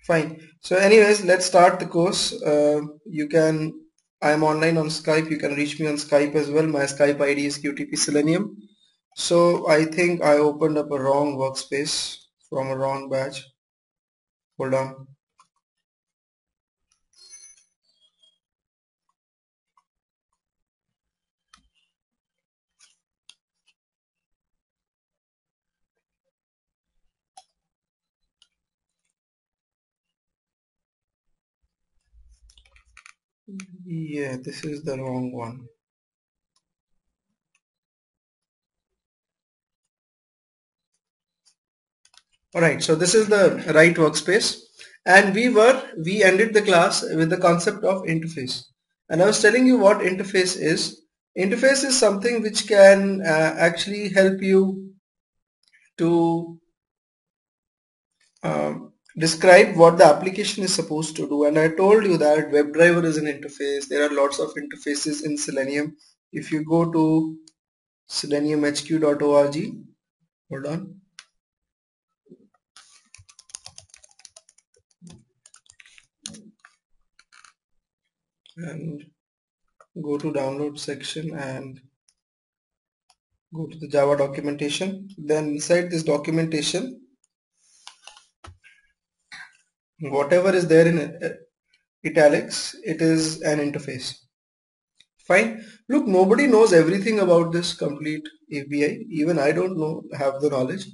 Fine. So anyways, let's start the course. I'm online on Skype. You can reach me on Skype as well. My Skype ID is QTP Selenium. So I think I opened up a wrong workspace from a wrong batch. Hold on. Yeah, this is the wrong one. Alright, so this is the right workspace, and we ended the class with the concept of interface, and I was telling you what interface is. Interface is something which can actually help you to describe what the application is supposed to do, and I told you that WebDriver is an interface. There are lots of interfaces in Selenium. If you go to seleniumhq.org, hold on, and go to download section and go to the Java documentation. Then inside this documentation, whatever is there in italics, it is an interface. Fine. Look, nobody knows everything about this complete API. Even I don't have the knowledge.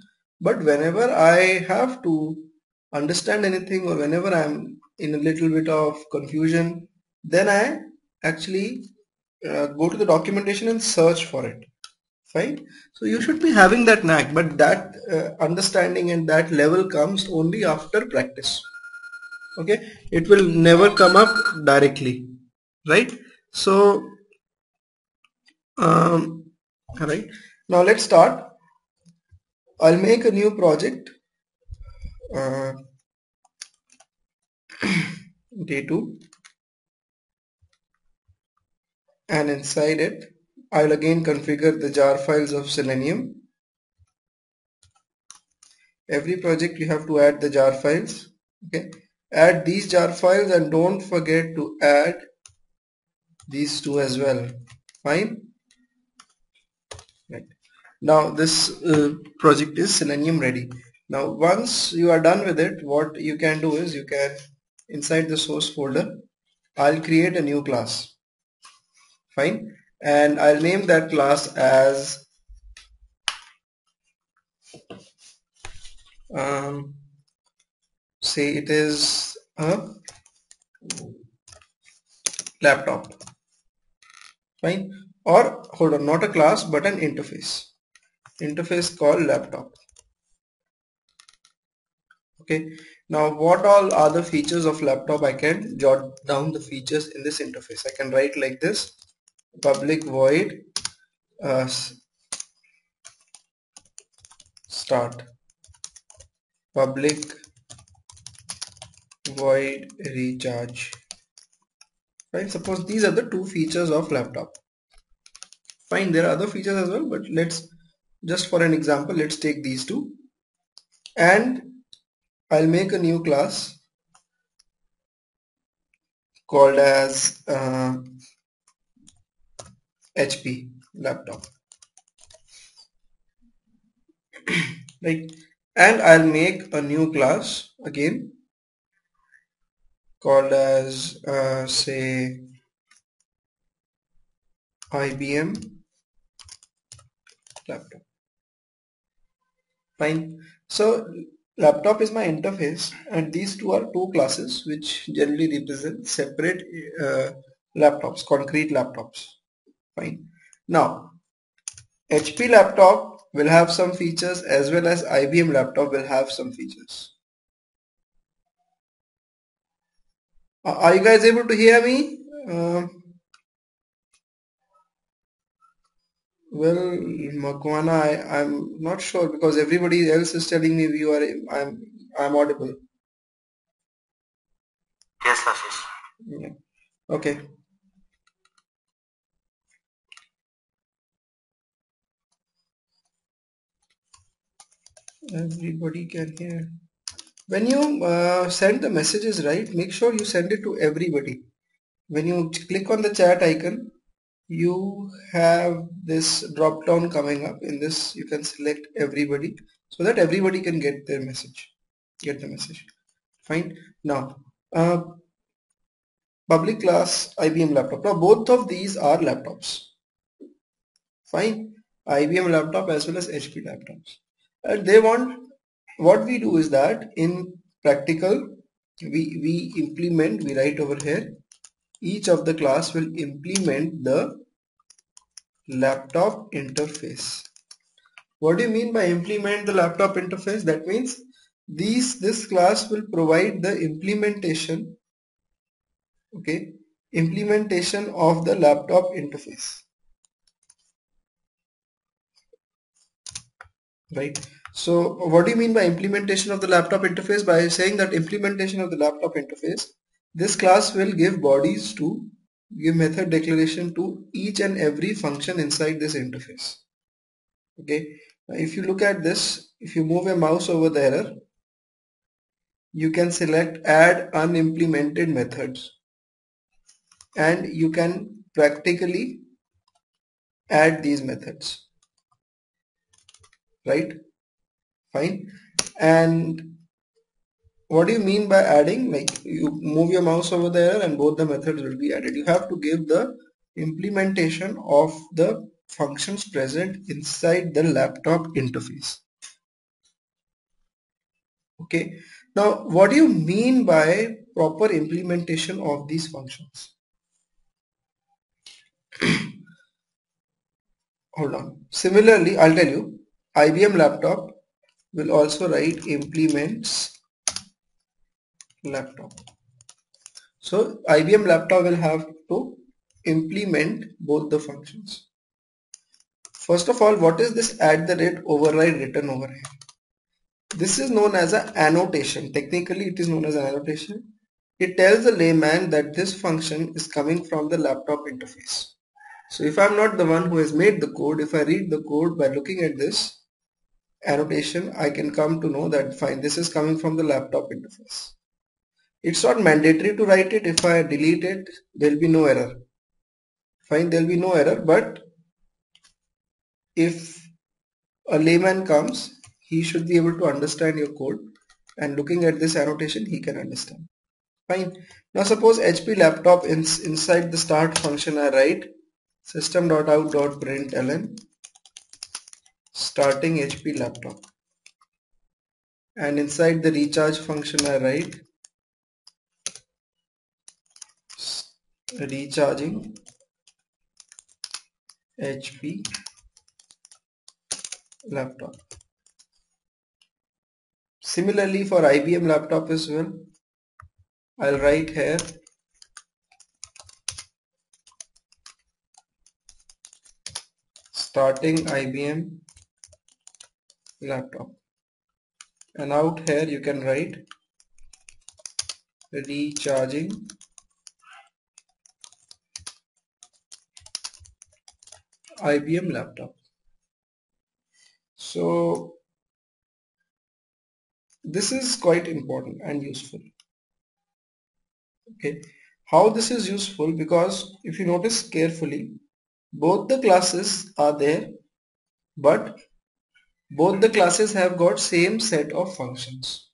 But whenever I have to understand anything, or whenever I'm in a little bit of confusion, then I actually go to the documentation and search for it. Fine. So you should be having that knack, but that understanding and that level comes only after practice. Okay, it will never come up directly, right? So all right, now let's start. I'll make a new project, uh, day 2, and inside it I'll again configure the jar files of Selenium. Every project you have to add the jar files. Okay, add these jar files and don't forget to add these two as well. Fine. Right. Now this project is Selenium ready. Now once you are done with it, what you can do is you can, inside the source folder, I'll create a new class. Fine. And I'll name that class as say it is a laptop. Fine. Or hold on, not a class but an interface called laptop. Okay, now what all are the features of laptop? I can jot down the features in this interface. I can write like this: public void uh, start, public void recharge. Right, suppose these are the two features of laptop. Fine, there are other features as well, but let's just, for an example, let's take these two, and I'll make a new class called as HP laptop, right? And I'll make a new class again called as say IBM laptop. Fine. So laptop is my interface, and these two are two classes which generally represent separate laptops, concrete laptops. Fine. Now HP laptop will have some features, as well as IBM laptop will have some features. Are you guys able to hear me? Well, Makwana, I'm not sure, because everybody else is telling me I'm audible. Yes, Ashish. Yeah. Okay. Everybody can hear. When you send the messages, right, make sure you send it to everybody. When you click on the chat icon, you have this drop down coming up. In this, you can select everybody so that everybody can get their message, get the message. Fine. Now, public class IBM laptop. Now, both of these are laptops. Fine. IBM laptop as well as HP laptops. And they want, what we do is that in practical, we implement, we write over here, each of the class will implement the laptop interface. What do you mean by implement the laptop interface? That means this class will provide the implementation, okay, implementation of the laptop interface, right? So what do you mean by implementation of the laptop interface? By saying that implementation of the laptop interface, this class will give bodies to, give method declaration to each and every function inside this interface. Okay, now if you look at this, if you move a mouse over the error, you can select add unimplemented methods and you can practically add these methods, right? Fine. And what do you mean by adding? Like you move your mouse over there and both the methods will be added. You have to give the implementation of the functions present inside the laptop interface. Okay. Now, what do you mean by proper implementation of these functions? Hold on. Similarly, I'll tell you, IBM laptop will also write implements laptop. So IBM laptop will have to implement both the functions. First of all, what is this @ override written over here? This is known as an annotation. Technically, it is known as an annotation. It tells the layman that this function is coming from the laptop interface. So if I'm not the one who has made the code, if I read the code by looking at this annotation, I can come to know that fine, this is coming from the laptop interface. It's not mandatory to write it. If I delete it, there'll be no error. Fine, there'll be no error, but if a layman comes, he should be able to understand your code, and looking at this annotation, he can understand. Fine. Now suppose HP laptop inside the start function I write system.out.println starting HP laptop, and inside the recharge function I write recharging HP laptop. Similarly for IBM laptop as well, I'll write here starting IBM laptop, and out here you can write recharging IBM laptop. So this is quite important and useful. Okay, how this is useful? Because if you notice carefully, both the classes are there, but both the classes have got same set of functions.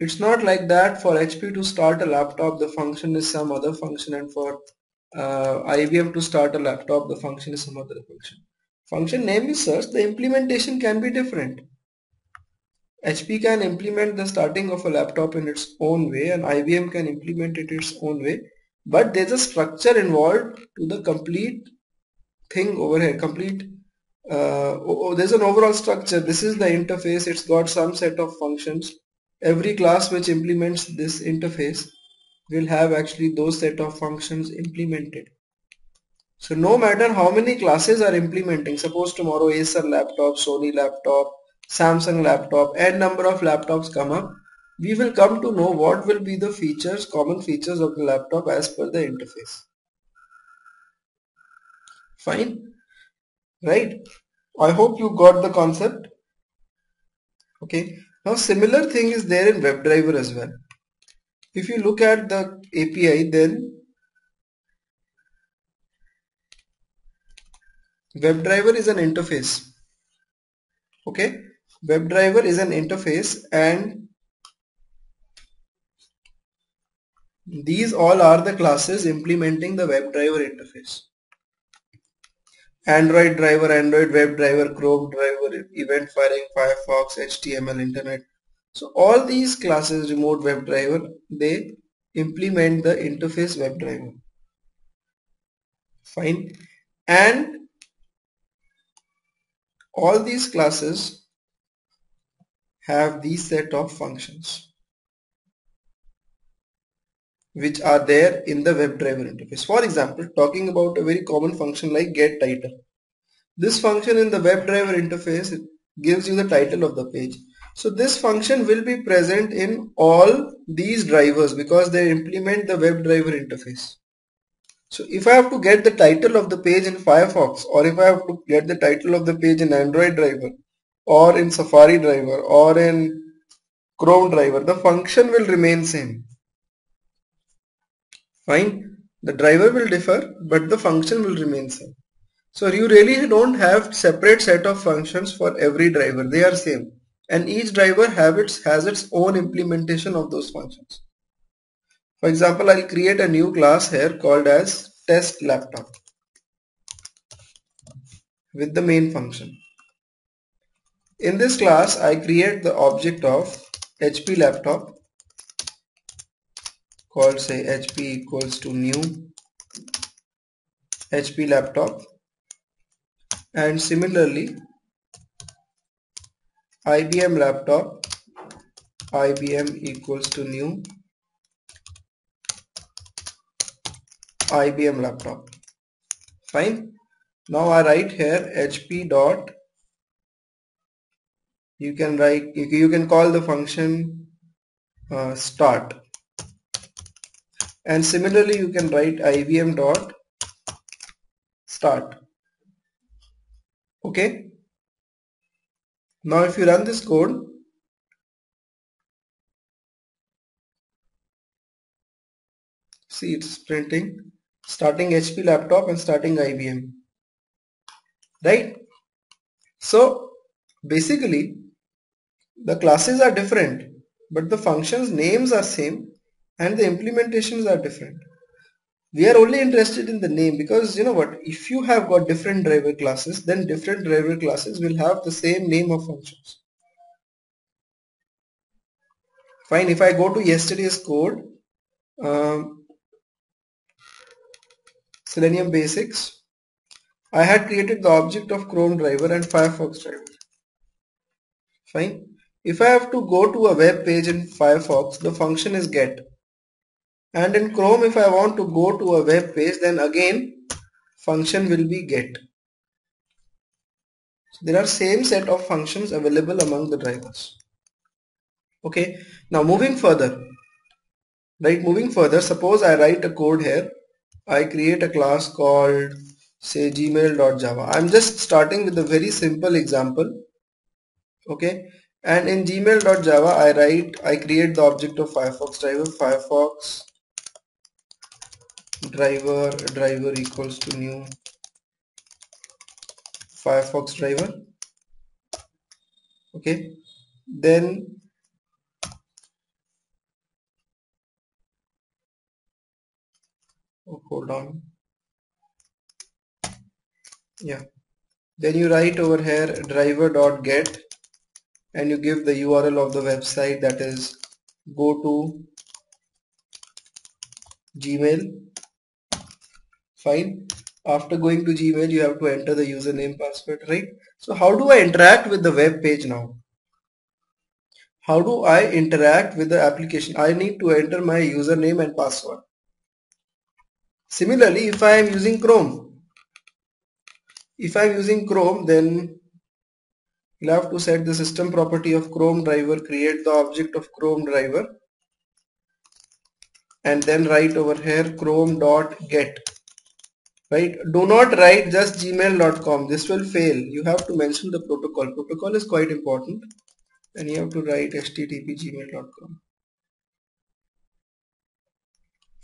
It's not like that for HP to start a laptop the function is some other function, and for IBM to start a laptop the function is some other function. Function name is such, the implementation can be different. HP can implement the starting of a laptop in its own way and IBM can implement it its own way, but there's a structure involved to the complete thing over here. There's an overall structure. This is the interface. It's got some set of functions. Every class which implements this interface will have actually those set of functions implemented. So no matter how many classes are implementing, suppose tomorrow Acer laptop, Sony laptop, Samsung laptop, and number of laptops come up, we will come to know what will be the features, common features of the laptop as per the interface. Fine, right? I hope you got the concept. Okay. Now similar thing is there in WebDriver as well. If you look at the API, then WebDriver is an interface. Okay, WebDriver is an interface, and these all are the classes implementing the WebDriver interface. Android driver, Android web driver, Chrome driver, event firing, Firefox, HTML, Internet. So all these classes, remote web driver, they implement the interface WebDriver. Fine. And all these classes have these set of functions which are there in the WebDriver interface. For example, talking about a very common function like getTitle. This function in the WebDriver interface, it gives you the title of the page. So this function will be present in all these drivers because they implement the WebDriver interface. So if I have to get the title of the page in Firefox, or if I have to get the title of the page in Android driver, or in Safari driver, or in Chrome driver, the function will remain same. Fine. The driver will differ, but the function will remain same. So you really don't have separate set of functions for every driver. They are same. And each driver has its own implementation of those functions. For example, I'll create a new class here called as test laptop with the main function. In this class, I create the object of HP laptop called say HP equals to new HP laptop, and similarly IBM laptop, IBM equals to new IBM laptop. Fine. Now I write here HP dot, you can call the function start, and similarly you can write IBM dot start. Okay. Now if you run this code, see it's printing starting HP laptop and starting IBM, right? So basically the classes are different, but the functions names are same and the implementations are different. We are only interested in the name because you know what, if you have got different driver classes, then different driver classes will have the same name of functions. Fine. If I go to yesterday's code, Selenium basics, I had created the object of Chrome driver and Firefox driver. Fine. If I have to go to a web page in Firefox, the function is get. And in Chrome, if I want to go to a web page, then again function will be get. So there are same set of functions available among the drivers. Okay. Now moving further, suppose I write a code here. I create a class called say gmail.java. I'm just starting with a very simple example. Okay. And in gmail.java I create the object of Firefox driver, Firefox driver equals to new Firefox driver. Okay. Then hold on. Yeah. Then you write over here driver.get and you give the URL of the website, that is go to Gmail. Fine. After going to Gmail, you have to enter the username password, right? So how do I interact with the web page now? How do I interact with the application? I need to enter my username and password. Similarly, if I am using Chrome, then you'll have to set the system property of Chrome driver, create the object of Chrome driver, and then write over here chrome.get. Right? Do not write just gmail.com. This will fail. You have to mention the protocol. Protocol is quite important. and you have to write http://gmail.com.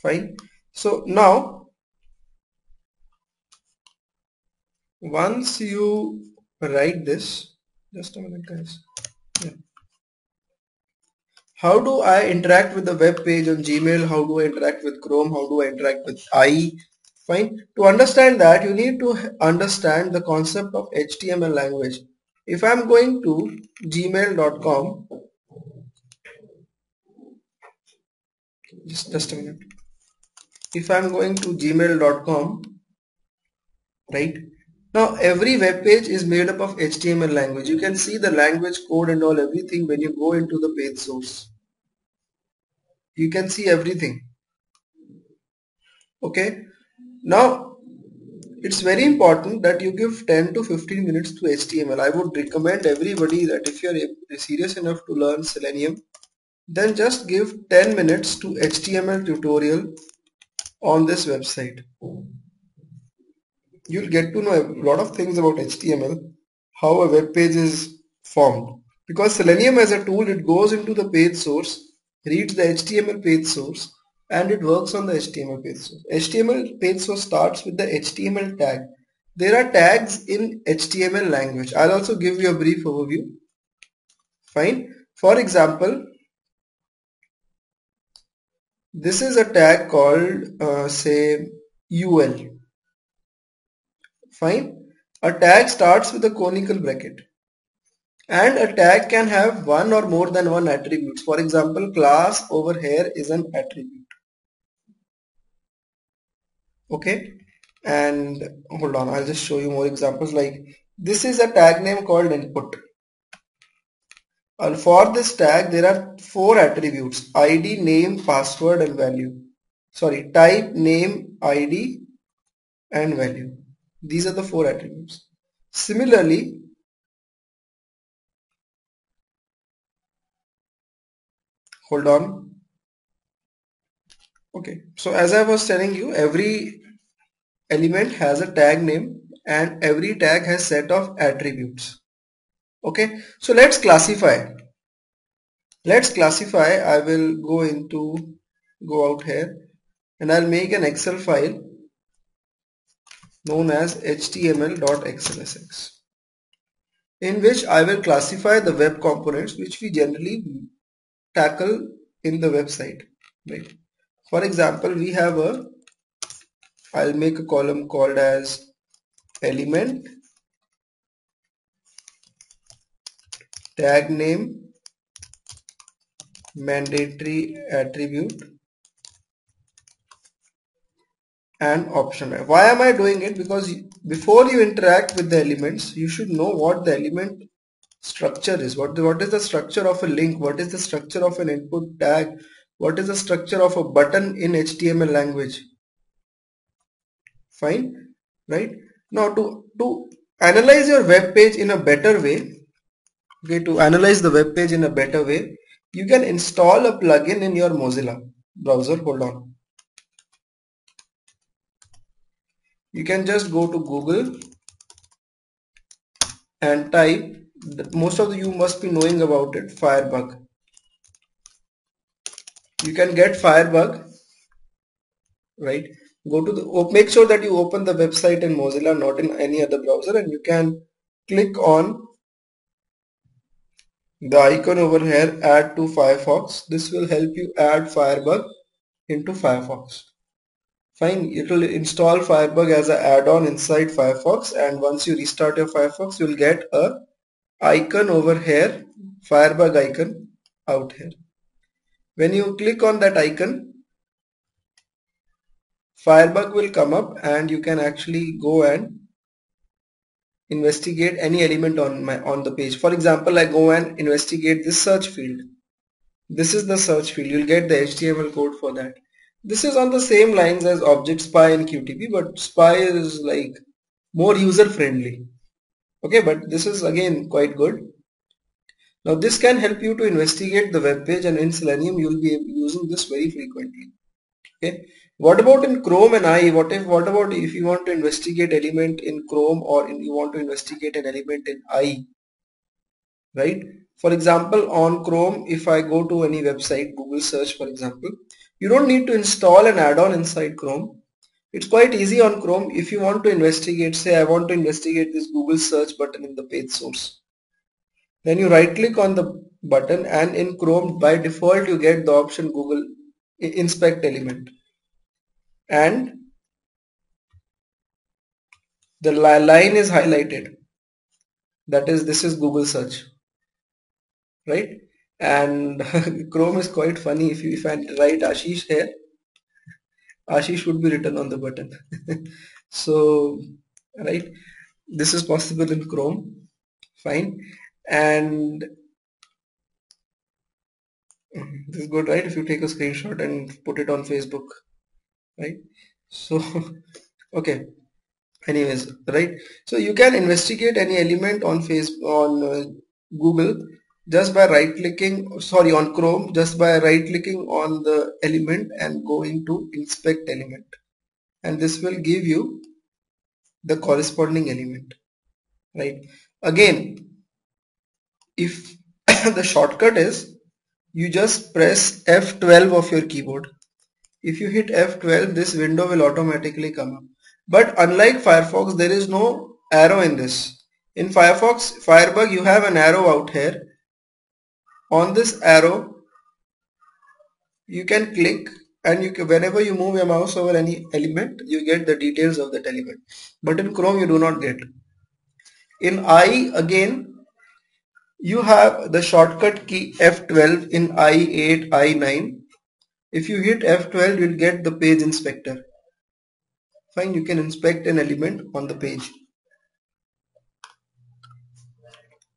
Fine. So now once you write this, just a minute guys. Yeah. How do I interact with the web page on Gmail? How do I interact with Chrome? How do I interact with IE? Fine. To understand that, you need to understand the concept of HTML language. If I'm going to gmail.com, just a minute. If I'm going to gmail.com, right? Now every web page is made up of HTML language. You can see the language code and all everything when you go into the page source. You can see everything. Okay. Now it's very important that you give 10 to 15 minutes to HTML. I would recommend everybody that if you're serious enough to learn Selenium, then just give 10 minutes to HTML tutorial on this website. You'll get to know a lot of things about HTML, how a web page is formed. Because Selenium as a tool, it goes into the page source, reads the HTML page source, and it works on the HTML page source. HTML page source starts with the HTML tag. There are tags in HTML language. I'll also give you a brief overview. Fine. For example, this is a tag called say UL. Fine. A tag starts with a conical bracket. And a tag can have one or more than one attributes. For example, class over here is an attribute. Okay. And hold on, I'll just show you more examples. Like this is a tag name called input. And for this tag, there are four attributes: ID, name, password, and value. Sorry, type, name, ID, and value. These are the four attributes. Similarly, hold on. Okay, so as I was telling you, every element has a tag name and every tag has set of attributes. Okay, so let's classify. I will go out here and I'll make an Excel file known as html.xlsx, in which I will classify the web components which we generally tackle in the website, right? For example, we have I'll make a column called as element, tag name, mandatory attribute, and option. Why am I doing it? Because before you interact with the elements, you should know what the element structure is. What is the structure of a link? What is the structure of an input tag? What is the structure of a button in HTML language? Fine, right? Now to analyze your web page in a better way, okay, to analyze the web page in a better way, you can install a plugin in your Mozilla browser. Hold on. You can just go to Google and type, most of you must be knowing about it, Firebug. You can get Firebug, right? Go to the, make sure that you open the website in Mozilla, not in any other browser, and you can click on the icon over here, add to Firefox. This will help you add Firebug into Firefox. Fine, it will install Firebug as an add-on inside Firefox, and once you restart your Firefox, you will get a icon over here, Firebug icon out here. When you click on that icon, Firebug will come up and you can actually go and investigate any element on the page. For example, I go and investigate this search field. This is the search field. You'll get the HTML code for that. This is on the same lines as object spy and QTP, but spy is like more user friendly. Okay, but this is again quite good. Now this can help you to investigate the web page, and in Selenium you will be using this very frequently. Okay. What about in Chrome and IE? What about if you want to investigate element in Chrome or you want to investigate an element in IE? right? For example, on Chrome, if I go to any website, Google search for example, you don't need to install an add-on inside Chrome. It's quite easy on Chrome. If you want to investigate, say I want to investigate this Google search button in the page source, then you right click on the button, and in Chrome by default you get the option Google inspect element, and the line is highlighted, that is, this is Google search, right? And Chrome is quite funny. If I write Ashish here, Ashish would be written on the button. So, right, this is possible in Chrome, fine. And this is good, right? If you take a screenshot and put it on Facebook, right? So, okay. Anyways, right? So you can investigate any element on Google just by right clicking, sorry, on Chrome, just by right clicking on the element and going to inspect element, and this will give you the corresponding element, right? Again, if the shortcut is, you just press F12 of your keyboard. If you hit F12, this window will automatically come up. But unlike Firefox, there is no arrow in this. In Firebug, you have an arrow out here. On this arrow, you can click, and whenever you move your mouse over any element, you get the details of that element. But in Chrome, you do not get. In I, again, you have the shortcut key F12 in I8, I9. If you hit F12, you'll get the page inspector. Fine, you can inspect an element on the page.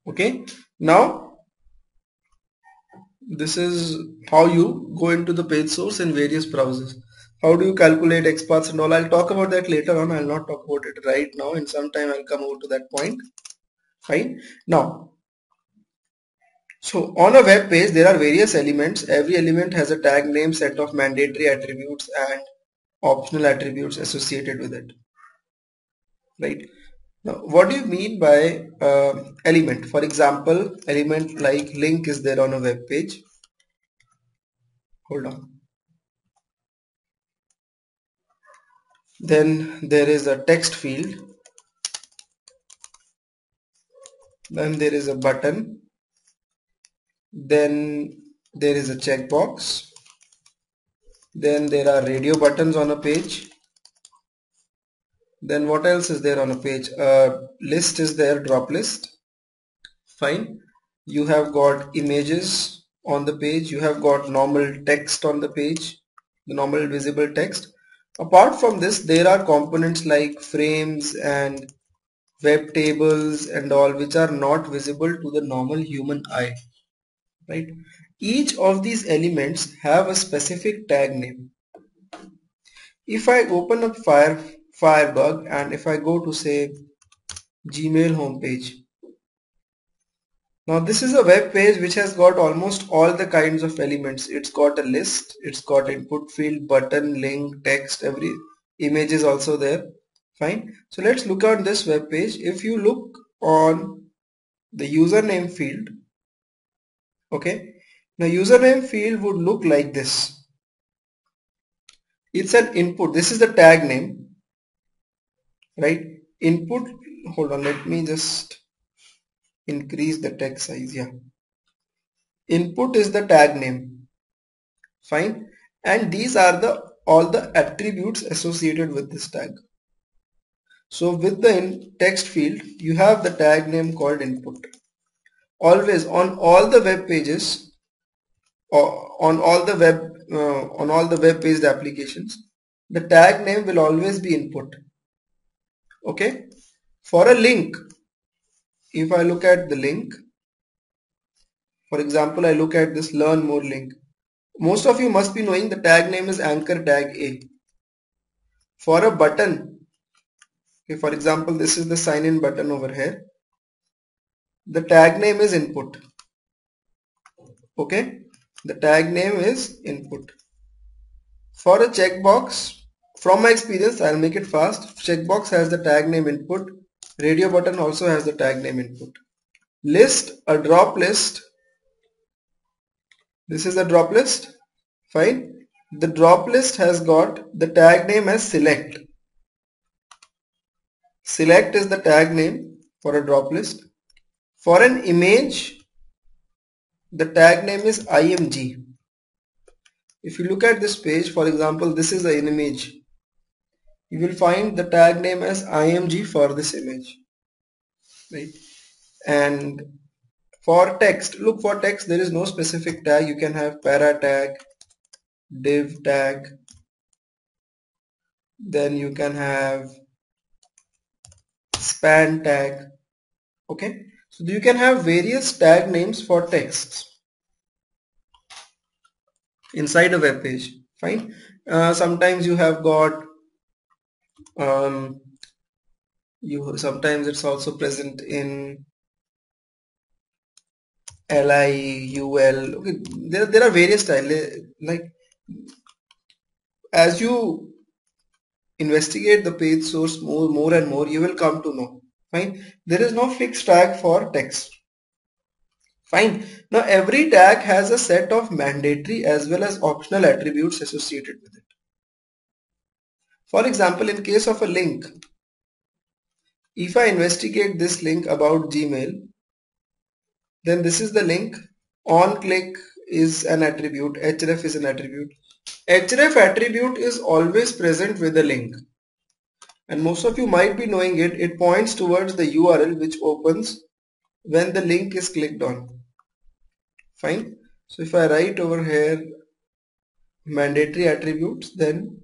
Okay, now this is how you go into the page source in various browsers. How do you calculate XPaths and all? I'll talk about that later on. I'll not talk about it right now. In some time I'll come over to that point. Fine. Now, so on a web page there are various elements. Every element has a tag name, set of mandatory attributes and optional attributes associated with it. Right. Now, what do you mean by element? For example, element like link is there on a web page. Hold on. Then there is a text field. Then there is a button. Then there is a checkbox. Then there are radio buttons on a page. Then what else is there on a page? List is there, drop list. Fine. You have got images on the page. You have got normal text on the page, the normal visible text. Apart from this, there are components like frames and web tables and all, which are not visible to the normal human eye, right? Each of these elements have a specific tag name. If I open up Firebug and if I go to say Gmail homepage, now this is a web page which has got almost all the kinds of elements. It's got a list, it's got input field, button, link, text, every image is also there. Fine. So let's look at this web page. If you look on the username field, okay, now username field would look like this. It's an input. This is the tag name, right? Input, hold on, let me just increase the text size. Yeah, input is the tag name. Fine. And these are the all the attributes associated with this tag. So with the text field, you have the tag name called input. Always on all the web pages, or on all the web based applications, the tag name will always be input. Okay. For a link, if I look at the link, for example, I look at this learn more link. Most of you must be knowing the tag name is anchor tag A. For a button, okay, for example, this is the sign in button over here. The tag name is input. Okay, the tag name is input. For a checkbox, from my experience, I'll make it fast. Checkbox has the tag name input. Radio button also has the tag name input. List, a drop list. This is the drop list. Fine. The drop list has got the tag name as select. Select is the tag name for a drop list. For an image, the tag name is img. If you look at this page, for example, this is an image. You will find the tag name as img for this image. Right? And for text, look, for text there is no specific tag. You can have para tag, div tag, then you can have span tag. Okay, so you can have various tag names for texts inside a web page. Fine. Sometimes you have got sometimes it's also present in LIUL. Okay, there are various styles. Like as you investigate the page source more and more, you will come to know. Fine. There is no fixed tag for text. Fine. Now every tag has a set of mandatory as well as optional attributes associated with it. For example, in case of a link, if I investigate this link about Gmail, then this is the link. On click is an attribute, href is an attribute. Href attribute is always present with the link. And most of you might be knowing it. It points towards the URL which opens when the link is clicked on. Fine. So if I write over here mandatory attributes, then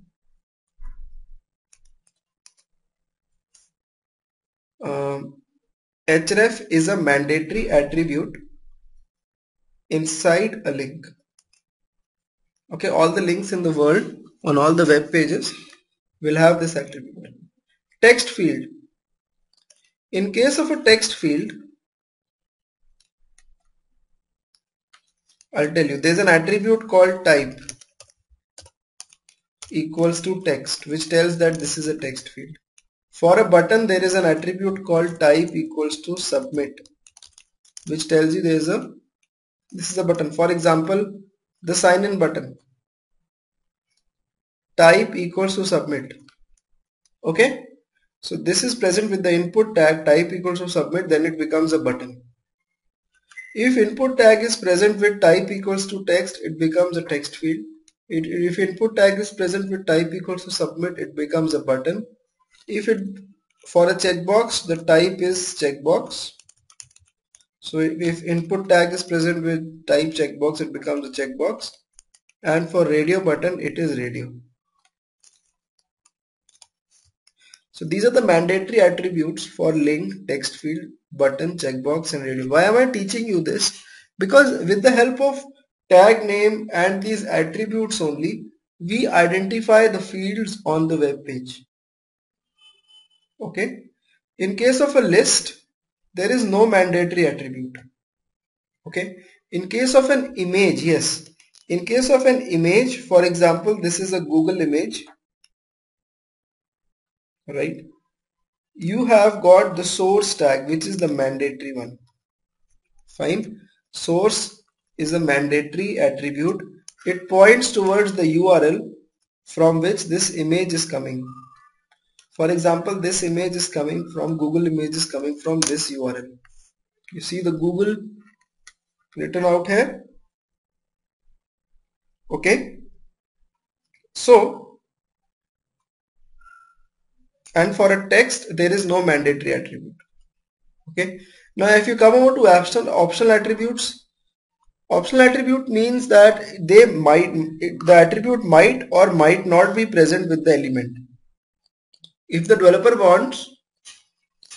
href is a mandatory attribute inside a link. Okay, all the links in the world on all the web pages will have this attribute. Text field. In case of a text field, I'll tell you, there's an attribute called type equals to text, which tells that this is a text field. For a button, there is an attribute called type equals to submit, which tells you this is a button. For example, the sign in button, type equals to submit. Okay, so this is present with the input tag type equals to submit, then it becomes a button. If input tag is present with type equals to text, it becomes a text field. If input tag is present with type equals to submit, it becomes a button. If it for a checkbox, the type is checkbox. So if input tag is present with type checkbox, it becomes a checkbox. And for radio button, it is radio. So these are the mandatory attributes for link, text field, button, checkbox and radio. Why am I teaching you this? Because with the help of tag name and these attributes only, we identify the fields on the web page. Okay. In case of a list, there is no mandatory attribute. Okay. In case of an image, yes. In case of an image, for example, this is a Google image. Right. You have got the source tag, which is the mandatory one. Fine. Source is a mandatory attribute. It points towards the URL from which this image is coming. For example, this image is coming from Google image is coming from this URL. You see the Google written out here. Okay. So, and for a text, there is no mandatory attribute. Okay. Now, if you come over to optional attributes, optional attribute means that the attribute might or might not be present with the element. If the developer wants,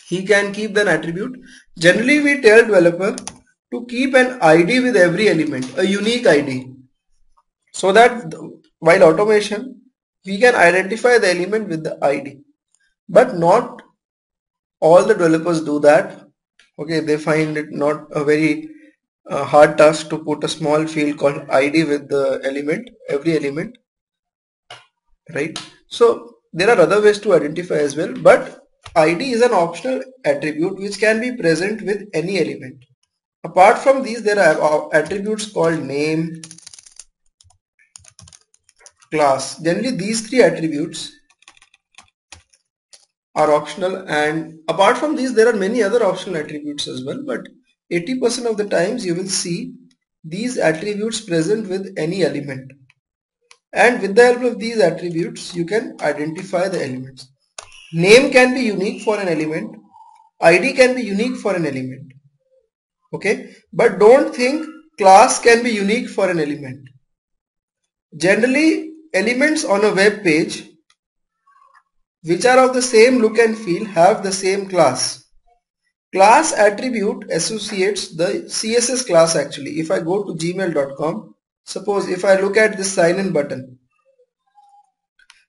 he can keep an attribute. Generally, we tell developer to keep an ID with every element, a unique ID, so that while automation, we can identify the element with the ID. But not all the developers do that. Okay, they find it not a very hard task to put a small field called ID with the element, every element, right? So there are other ways to identify as well, but ID is an optional attribute which can be present with any element. Apart from these, there are attributes called name, class. Generally, these three attributes are optional, and apart from these, there are many other optional attributes as well, but 80% of the times you will see these attributes present with any element, and with the help of these attributes you can identify the elements. Name can be unique for an element, ID can be unique for an element, okay, but don't think class can be unique for an element. Generally, elements on a web page which are of the same look and feel have the same class. Class attribute associates the CSS class actually. If I go to gmail.com, suppose if I look at this sign in button,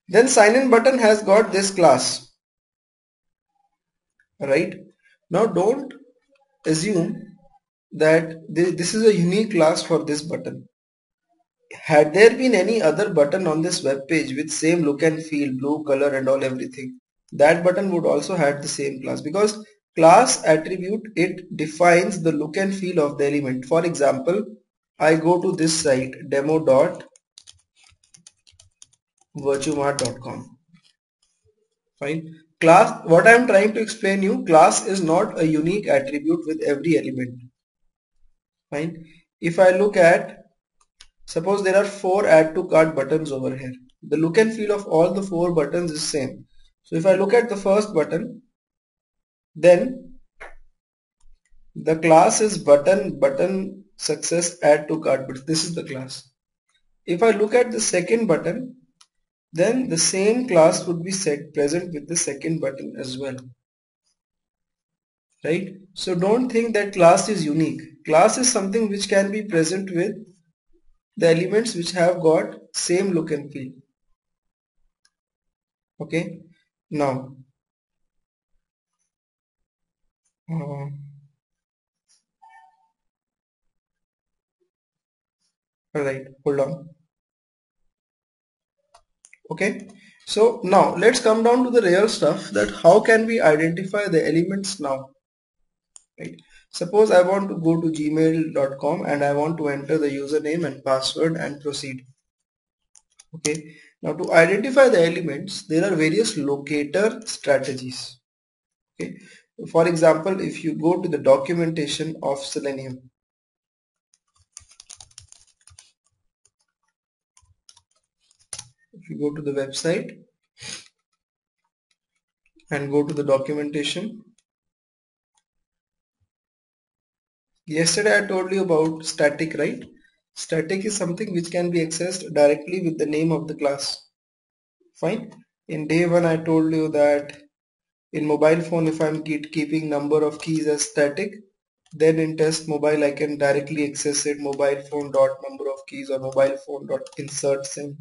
then sign in button has got this class, right? Now don't assume that this is a unique class for this button. Had there been any other button on this web page with same look and feel, blue color and all everything, that button would also have the same class, because class attribute, it defines the look and feel of the element. For example, I go to this site demo.virtumart.com. Fine. Class, what I am trying to explain you, class is not a unique attribute with every element. Fine. If I look at, suppose there are 4 add to cart buttons over here. The look and feel of all the 4 buttons is same. So if I look at the first button, then the class is button success add to cart, but this is the class. If I look at the second button, then the same class would be set present with the second button as well, right? So don't think that class is unique. Class is something which can be present with the elements which have got same look and feel. Okay, now alright, hold on. Okay, so now let's come down to the real stuff, that how can we identify the elements now, right? Suppose I want to go to gmail.com and I want to enter the username and password and proceed. Okay, now to identify the elements, there are various locator strategies. Okay, for example, if you go to the documentation of Selenium, if you go to the website and go to the documentation, yesterday I told you about static, right? Static is something which can be accessed directly with the name of the class. Fine. In day 1 I told you that in mobile phone, if I'm keeping number of keys as static, then in test mobile I can directly access it, mobile phone dot number of keys or mobile phone dot insert sim.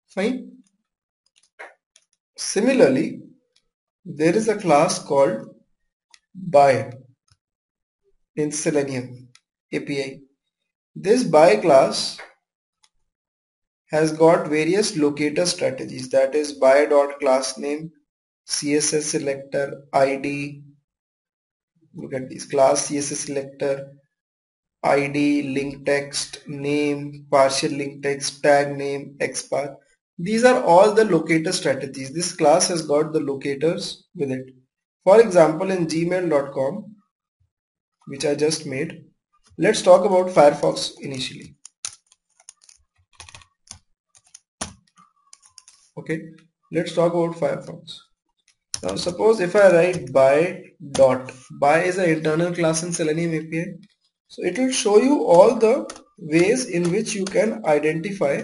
Fine. Similarly, there is a class called by in Selenium API. This by class has got various locator strategies, that is by dot class name, CSS selector, ID, look at these, class CSS selector, ID, link text, name, partial link text, tag name, XPath. These are all the locator strategies. This class has got the locators with it. For example, in gmail.com, which I just made, let's talk about Firefox initially. Okay, let's talk about Firefox. Now suppose if I write by is an internal class in Selenium API. So it will show you all the ways in which you can identify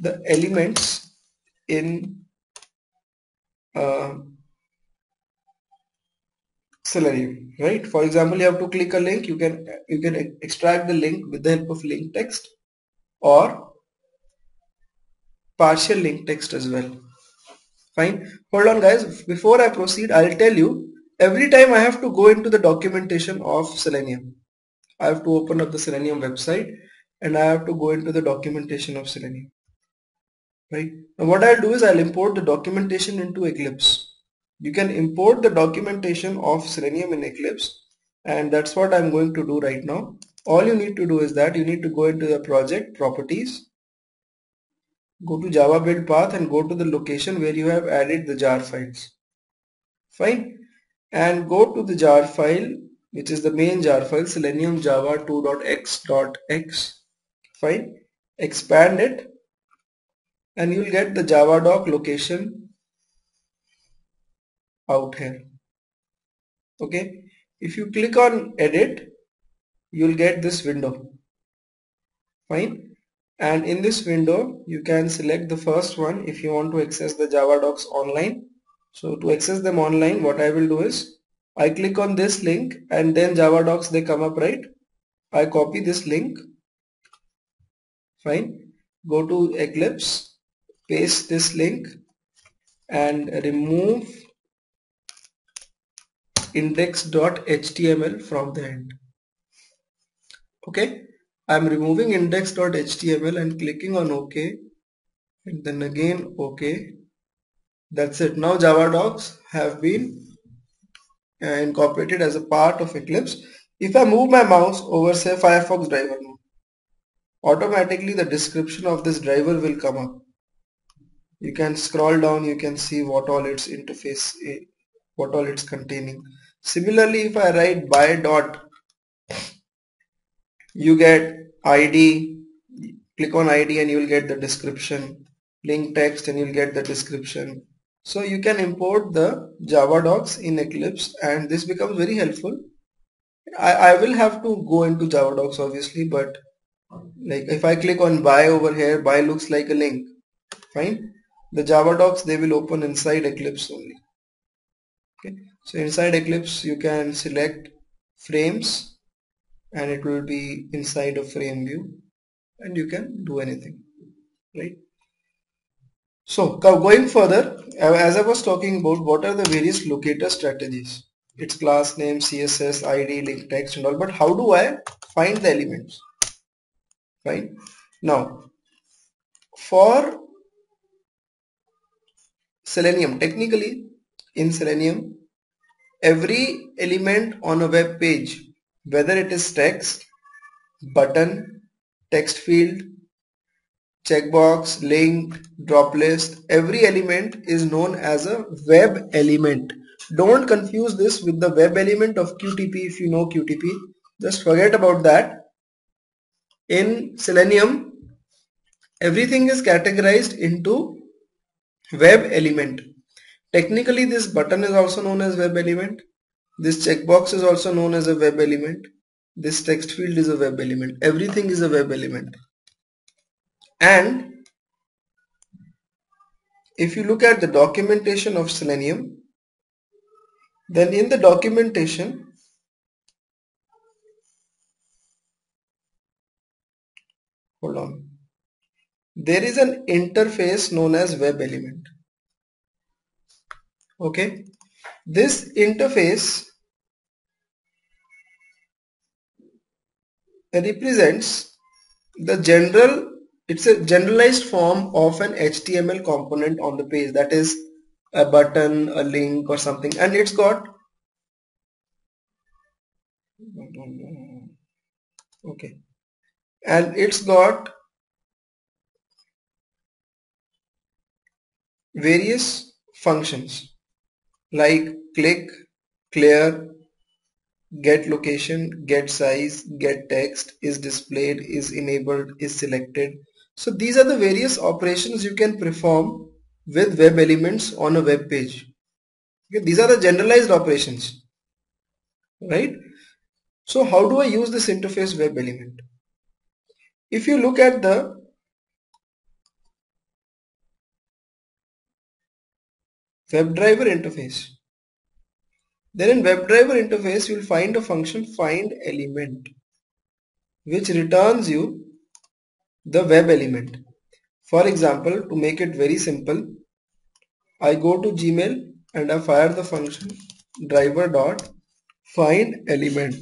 the elements in Selenium, right? For example, you have to click a link, you can extract the link with the help of link text or partial link text as well. Fine. Hold on guys, before I proceed, I'll tell you, every time I have to go into the documentation of Selenium. I have to open up the Selenium website and I have to go into the documentation of Selenium. Right. Now what I'll do is I'll import the documentation into Eclipse. You can import the documentation of Selenium in Eclipse and that's what I'm going to do right now. All you need to do is that you need to go into the project properties, go to Java build path and go to the location where you have added the jar files. Fine. And go to the jar file, which is the main jar file, Selenium Java 2.x.x. Fine. Expand it and you'll get the Java doc location out here. Okay. If you click on edit, you'll get this window. Fine. And in this window, you can select the first one if you want to access the Java docs online. So to access them online, what I will do is I click on this link and then Java docs, they come up, right? I copy this link. Fine. Go to Eclipse, paste this link and remove index.html from the end. Okay. I'm removing index.html and clicking on OK and then again OK. That's it. Now Java docs have been incorporated as a part of Eclipse. If I move my mouse over say Firefox driver now, automatically the description of this driver will come up. You can scroll down, you can see what all its interface, what all it's containing. Similarly, if I write by dot, you get ID, click on ID and you will get the description, link text and you'll get the description. So you can import the Java docs in Eclipse and this becomes very helpful. I will have to go into Java docs obviously, but like if I click on buy over here, buy looks like a link. Fine. The Java docs, they will open inside Eclipse only. Okay. So inside Eclipse you can select frames and it will be inside a frame view and you can do anything, right? So going further, as I was talking about what are the various locator strategies. It's class name, CSS, ID, link text and all, but how do I find the elements? Fine. Now for Selenium, technically in Selenium, every element on a web page, whether it is text, button, text field, checkbox, link, drop list, every element is known as a web element. Don't confuse this with the web element of QTP if you know QTP. Just forget about that. In Selenium, everything is categorized into web element. Technically, this button is also known as web element. This checkbox is also known as a web element. This text field is a web element. Everything is a web element. And if you look at the documentation of Selenium, then in the documentation, hold on, there is an interface known as web element. Okay, this interface represents the it's a generalized form of an HTML component on the page, that is a button, a link or something, and it's got okay, and it's got various functions like click, clear, get location, get size, get text, is displayed, is enabled, is selected. So these are the various operations you can perform with web elements on a web page. Okay, these are the generalized operations, right? So how do I use this interface web element? If you look at the WebDriver interface, then in WebDriver interface you will find a function find element which returns you the web element. For example, to make it very simple, I go to Gmail and I fire the function driver dot find element.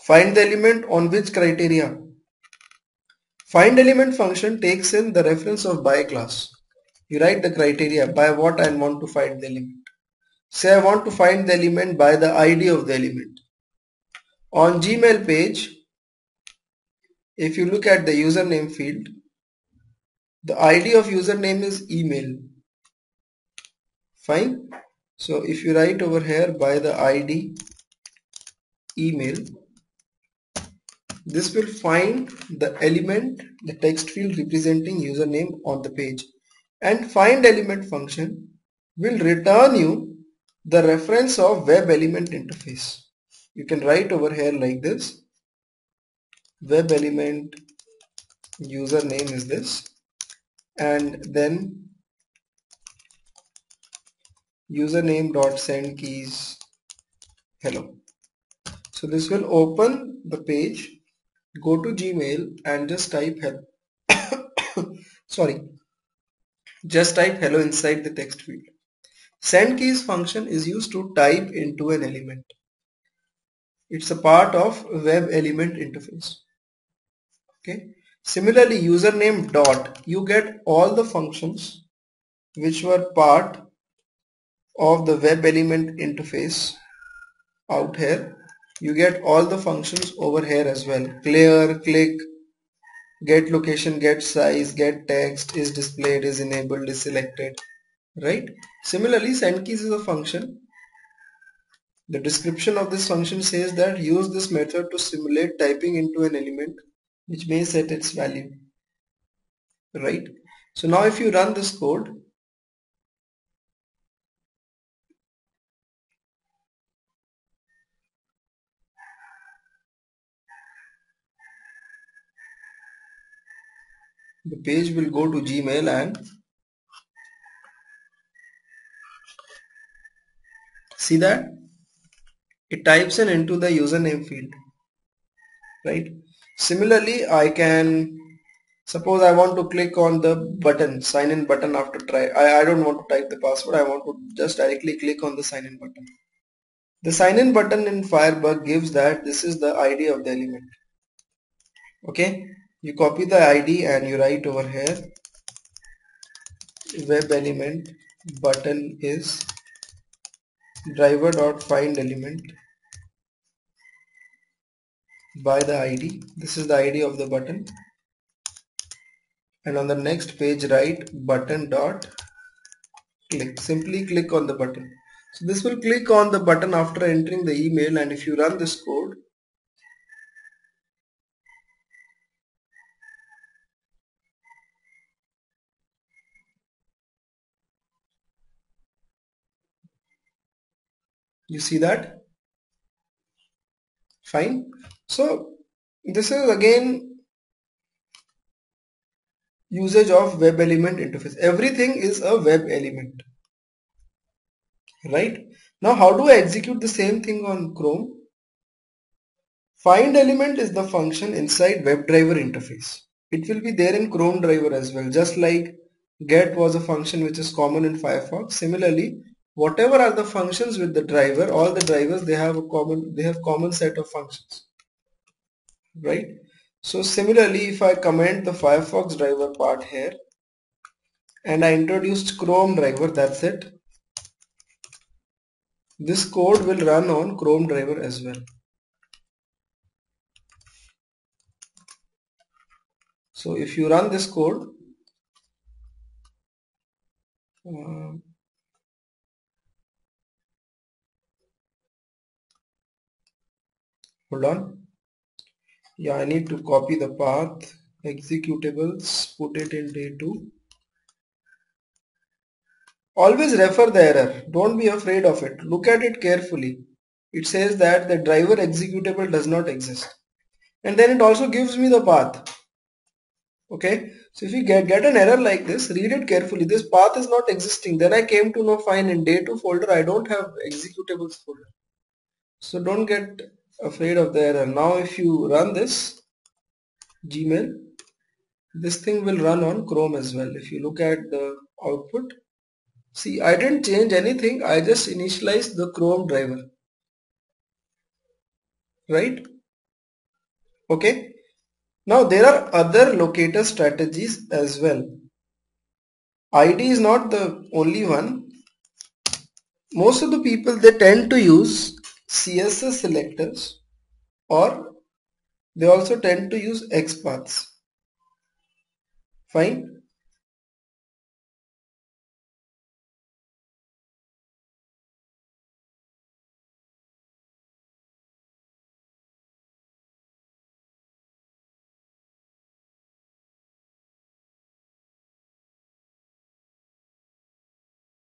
Find the element on which criteria? Find element function takes in the reference of by class. You write the criteria by what I want to find the element. Say I want to find the element by the ID of the element. On Gmail page, if you look at the username field, the ID of username is email. Fine. So if you write over here by the ID email, this will find the element, the text field representing username on the page, and find element function will return you the reference of web element interface. You can write over here like this: web element username is this, and then username dot send keys hello. So this will open the page. Go to Gmail and just type hello. Sorry, just type hello inside the text field. Send keys function is used to type into an element. It's a part of web element interface. Okay. Similarly, username dot, you get all the functions which were part of the web element interface out here. You get all the functions over here as well. Clear, click, get location, get size, get text, is displayed, is enabled, is selected, right? Similarly, send keys is a function. The description of this function says that use this method to simulate typing into an element which may set its value, right? So now if you run this code, the page will go to Gmail and see that it types in into the username field, right? Similarly, I can suppose I want to click on the button, sign in button after try. I don't want to type the password. I want to just directly click on the sign in button. The sign in button in Firebug gives that this is the ID of the element. Okay. You copy the ID and you write over here web element button is driver.find element by the ID. This is the ID of the button. And on the next page write button dot click. Simply click on the button. So this will click on the button after entering the email, and if you run this code, you see that? Fine. So this is again usage of web element interface. Everything is a web element, right? Now how do I execute the same thing on Chrome? Find element is the function inside WebDriver interface. It will be there in Chrome driver as well, just like get was a function which is common in Firefox. Similarly, whatever are the functions with the driver, all the drivers they have common set of functions, right? So similarly, if I comment the Firefox driver part here and I introduced Chrome driver, that's it. This code will run on Chrome driver as well. So if you run this code, uh, hold on. Yeah, I need to copy the path, executables, put it in day 2. Always refer the error. Don't be afraid of it. Look at it carefully. It says that the driver executable does not exist. And then it also gives me the path. Okay. So if you get an error like this, read it carefully. This path is not existing. Then I came to know fine in day 2 folder I don't have executables folder. So don't get afraid of the error. Now if you run this Gmail, this thing will run on Chrome as well. If you look at the output, see, I didn't change anything. I just initialized the Chrome driver, right? Okay. Now there are other locator strategies as well. ID is not the only one. most of the people, they tend to use CSS selectors, or they also tend to use XPaths. Fine.